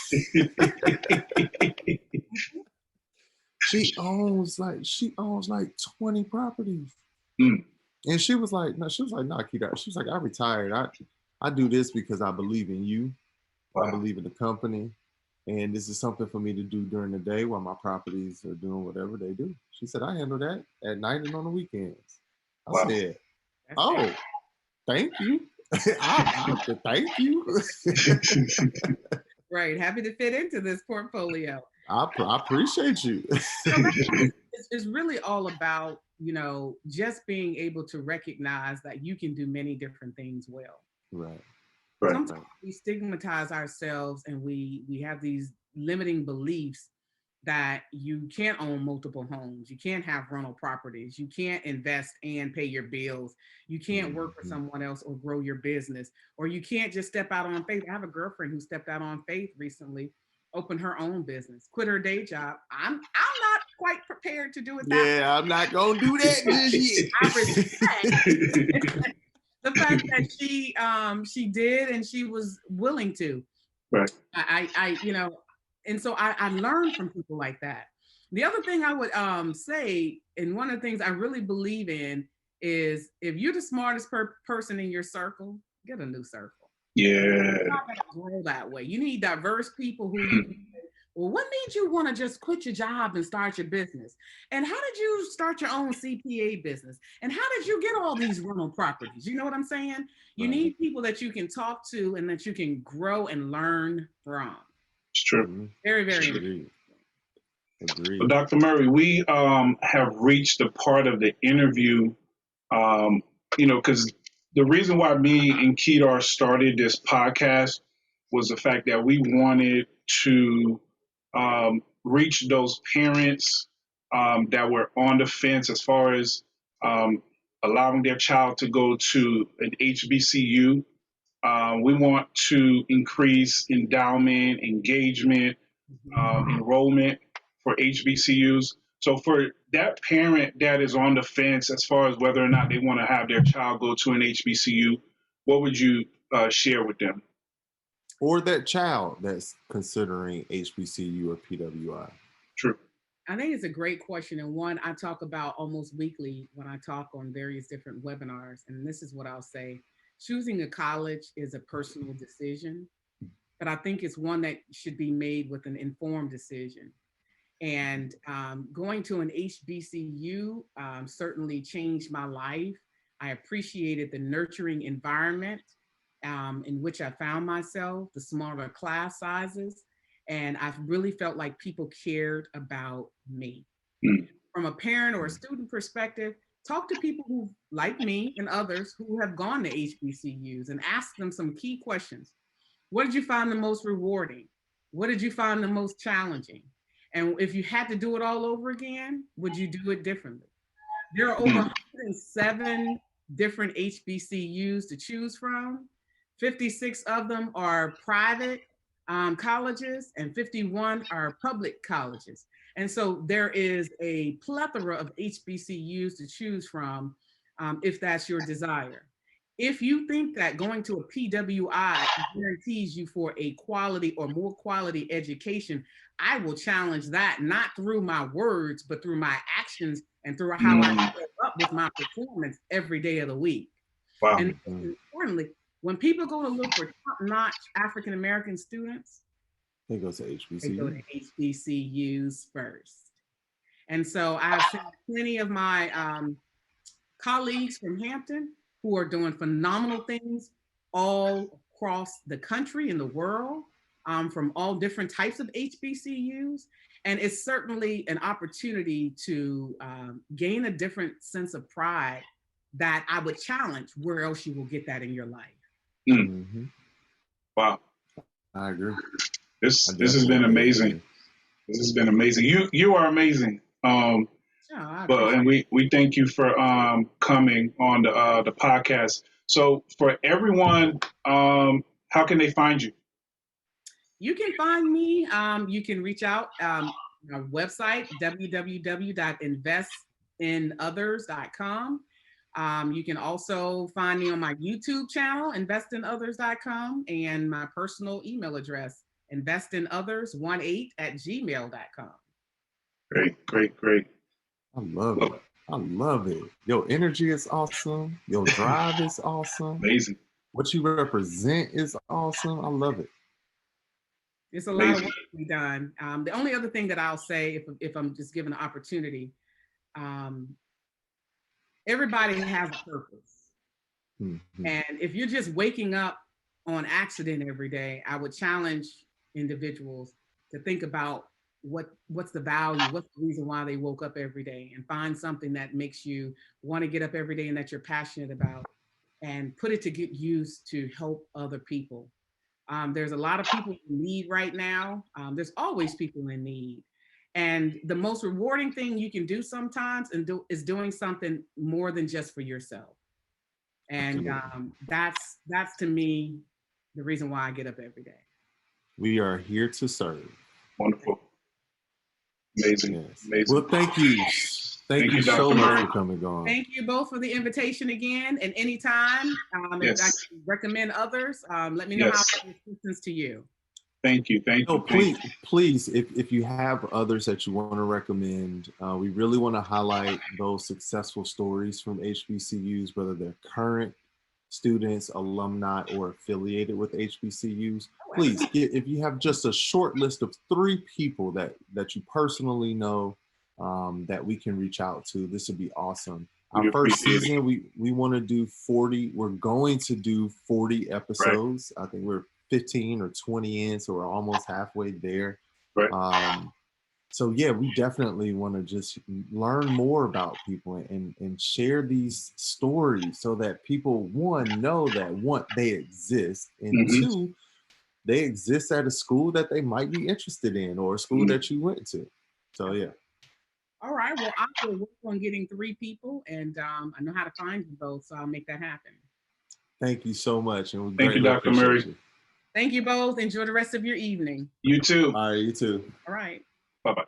She owns like 20 properties. And she was like, nah, Keita. She was like, I retired. I do this because I believe in you. Wow. I believe in the company. And this is something for me to do during the day while my properties are doing whatever they do. She said, I handle that at night and on the weekends. I said, oh, thank you. Thank you. Right. Happy to fit into this portfolio. I appreciate you. It's really all about, just being able to recognize that you can do many different things well. Right. Sometimes we stigmatize ourselves and we have these limiting beliefs that you can't own multiple homes, you can't have rental properties, you can't invest and pay your bills, you can't work for someone else or grow your business, or you can't just step out on faith. I have a girlfriend who stepped out on faith recently, opened her own business, quit her day job. I'm not quite prepared to do it that way. I'm not gonna do that just yet. I respect the fact that she did and she was willing to. Right. And so I learned from people like that. The other thing I would say, and one of the things I really believe in, is if you're the smartest person in your circle, get a new circle. Yeah. You're not gonna grow that way. You need diverse people who well, what made you want to just quit your job and start your business? And how did you start your own CPA business? And how did you get all these rental properties? You know what I'm saying? You need people that you can talk to and that you can grow and learn from. It's true. Very, very important. Agreed. Well, Dr. Murray, we have reached the part of the interview, because the reason why me and Kedar started this podcast was the fact that we wanted to reach those parents that were on the fence as far as allowing their child to go to an HBCU. We want to increase endowment, engagement, enrollment for HBCUs. So for that parent that is on the fence as far as whether or not they want to have their child go to an HBCU, what would you share with them? Or that child that's considering HBCU or PWI. True. I think it's a great question, and one I talk about almost weekly when I talk on various different webinars. And this is what I'll say: choosing a college is a personal decision, but I think it's one that should be made with an informed decision. And going to an HBCU certainly changed my life. I appreciated the nurturing environment in which I found myself, the smaller class sizes, and I really felt like people cared about me. Mm. From a parent or a student perspective, talk to people who, like me and others, who have gone to HBCUs and ask them some key questions. What did you find the most rewarding? What did you find the most challenging? And if you had to do it all over again, would you do it differently? There are over 107 different HBCUs to choose from. 56 of them are private colleges and 51 are public colleges. And so there is a plethora of HBCUs to choose from if that's your desire. If you think that going to a PWI guarantees you for a quality or more quality education, I will challenge that, not through my words, but through my actions and through how I step up with my performance every day of the week. Wow. And importantly, when people go to look for top-notch African-American students, They go to HBCU. they go to HBCUs first. And so I've seen plenty of my colleagues from Hampton who are doing phenomenal things all across the country and the world, from all different types of HBCUs. And it's certainly an opportunity to gain a different sense of pride that I would challenge where else you will get that in your life. Mm-hmm. Wow. I agree. This has been amazing. This has been amazing. You are amazing. And we thank you for coming on the podcast. So for everyone, how can they find you? You can find me. You can reach out our website, www.investinothers.com. You can also find me on my YouTube channel, investinothers.com, and my personal email address, investinothers18@gmail.com. Great. I love it. I love it. Your energy is awesome. Your drive is awesome. Amazing. What you represent is awesome. I love it. It's a lot of work to be done. The only other thing that I'll say, if I'm just given an opportunity, everybody has a purpose. Mm-hmm. And if you're just waking up on accident every day, I would challenge individuals to think about what's the value, what's the reason why they woke up every day, and find something that makes you want to get up every day and that you're passionate about, and put it to good use to help other people. There's a lot of people in need right now. There's always people in need. And the most rewarding thing you can do sometimes is doing something more than just for yourself. And that's to me the reason why I get up every day. We are here to serve. Wonderful. Amazing. Yes. Amazing. Well, thank you. Thank you so much for coming on. Thank you both for the invitation again. And anytime, if I can recommend others, let me know how I can assistance to you. Thank you. Please, if you have others that you want to recommend, we really want to highlight those successful stories from HBCUs, whether they're current students, alumni, or affiliated with HBCUs. Please, if you have just a short list of 3 people that you personally know that we can reach out to, this would be awesome. Our first season, we want to do 40. We're going to do 40 episodes. Right. I think we're 15 or 20 in, so we're almost halfway there. Right. So yeah, we definitely want to just learn more about people and share these stories so that people, one, know that they exist, and two, they exist at a school that they might be interested in or a school that you went to. So yeah. All right. Well, I will work on getting 3 people, and I know how to find you both, so I'll make that happen. Thank you so much. And thank you, Dr. Murray. Thank you both. Enjoy the rest of your evening. You too. All right, you too. All right. Bye-bye.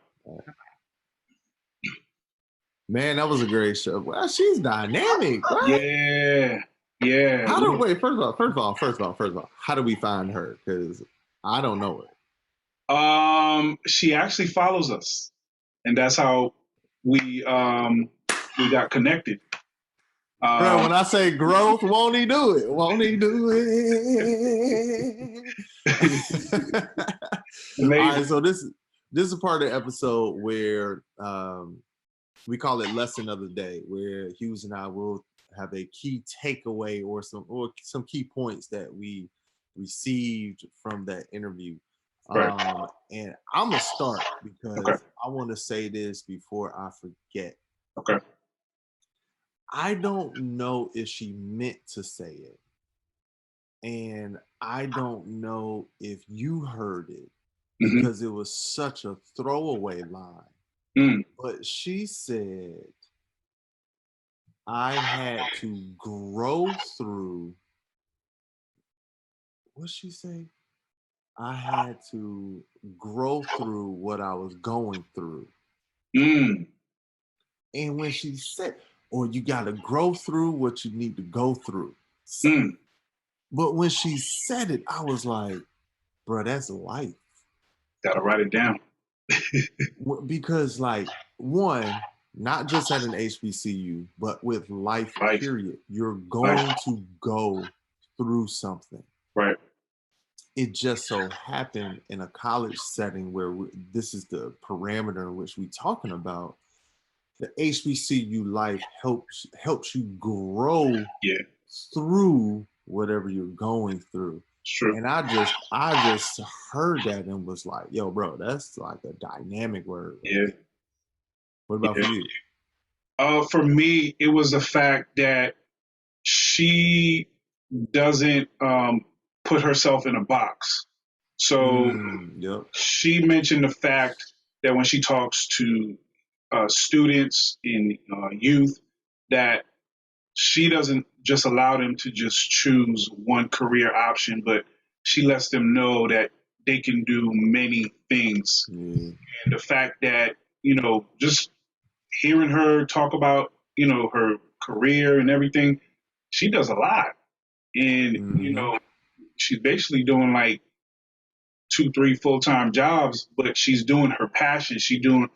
Man, that was a great show. Well, she's dynamic. Right? Yeah. First of all, how do we find her? Because I don't know her. She actually follows us. and that's how we got connected. Bro, when I say growth, won't he do it? Won't he do it? All right, so this is a part of the episode where we call it lesson of the day, where Hughes and I will have a key takeaway or some key points that we received from that interview. Right. And I'm gonna start because Okay. I want to say this before I forget. Okay. I don't know if she meant to say it, and I don't know if you heard it because it was such a throwaway line. But she said, I had to grow through, what'd she say? I had to grow through what I was going through. And when she said, or you got to grow through what you need to go through. But when she said it, I was like, bro, that's life. Gotta write it down. Because like, one, not just at an HBCU, but with life, period. You're going to go through something. Right. It just so happened in a college setting where this is the parameter in which we're talking about. The HBCU life helps you grow through whatever you're going through. True. And I just heard that and was like, yo, bro, that's like a dynamic word. Yeah. What about for you? For me, it was the fact that she doesn't put herself in a box. So she mentioned the fact that when she talks to students and youth, that she doesn't just allow them to just choose one career option, but she lets them know that they can do many things. And the fact that, just hearing her talk about, her career and everything, she does a lot. And, she's basically doing like 2-3 full-time jobs, but she's doing her passion. She's doing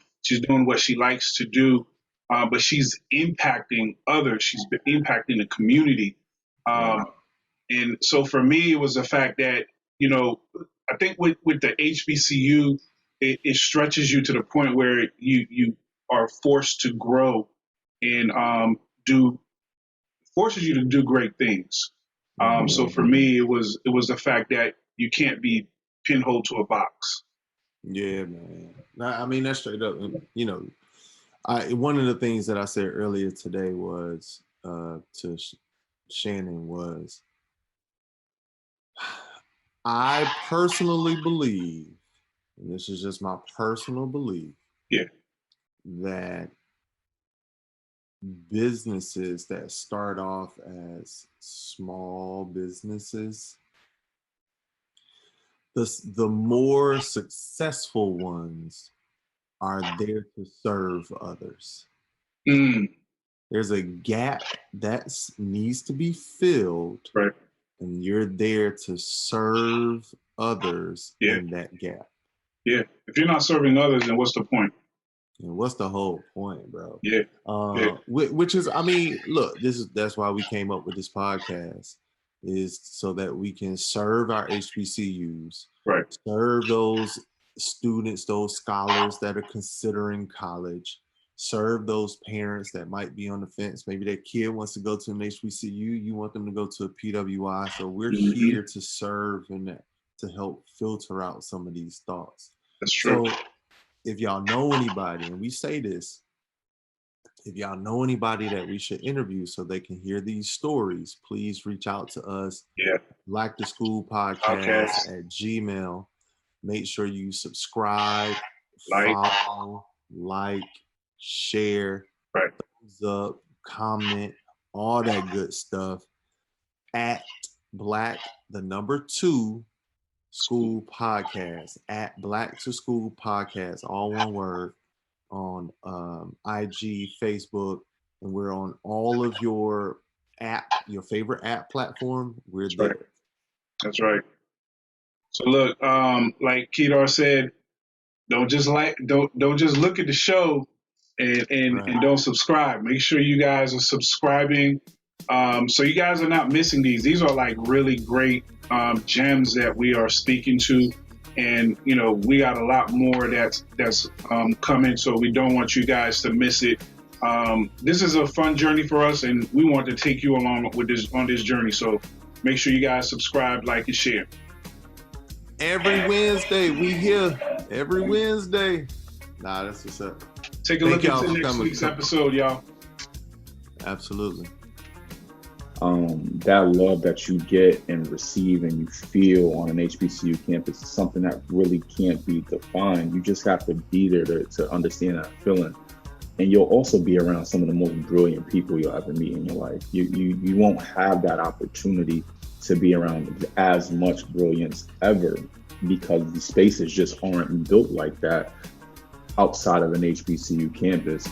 what she likes to do, but she's impacting others. She's impacting the community. And so for me, it was the fact that, I think with the HBCU, it stretches you to the point where you are forced to grow and forces you to do great things. So for me, it was the fact that you can't be pinholed to a box. Yeah, man. I mean, that's straight up. One of the things that I said earlier today was to Shannon was, I personally believe, and this is just my personal belief, that businesses that start off as small businesses, the more successful ones are there to serve others. There's a gap that needs to be filled, and you're there to serve others in that gap. Yeah. If you're not serving others, then what's the point? And what's the whole point, bro? Yeah. Which is, I mean, look, that's why we came up with this podcast, is so that we can serve our HBCUs, serve those students, those scholars that are considering college, serve those parents that might be on the fence. Maybe their kid wants to go to an HBCU, you want them to go to a PWI. So we're here to serve and to help filter out some of these thoughts. That's true. So if y'all know anybody, and we say this, if y'all know anybody that we should interview so they can hear these stories, please reach out to us. Black to School Podcast at Gmail. Make sure you subscribe, follow, like, share, thumbs up, comment, all that good stuff at Black, the number 2, School Podcast, at Black to School Podcast, all one word, on IG, Facebook, and we're on all of your favorite app platform. We're there. That's right. So look, like Kedar said, don't just look at the show and don't subscribe. Make sure you guys are subscribing, so you guys are not missing these. These are like really great gems that we are speaking to, and we got a lot more that's coming. So we don't want you guys to miss it. This is a fun journey for us, and we want to take you along on this journey. So make sure you guys subscribe, like, and share. Every Wednesday, we here. Every Wednesday. Nah, that's what's up. Take a look at next week's episode, y'all. Absolutely. That love that you get and receive and you feel on an HBCU campus is something that really can't be defined. You just have to be there to understand that feeling. And you'll also be around some of the most brilliant people you'll ever meet in your life. You won't have that opportunity to be around as much brilliance ever, because the spaces just aren't built like that outside of an HBCU campus.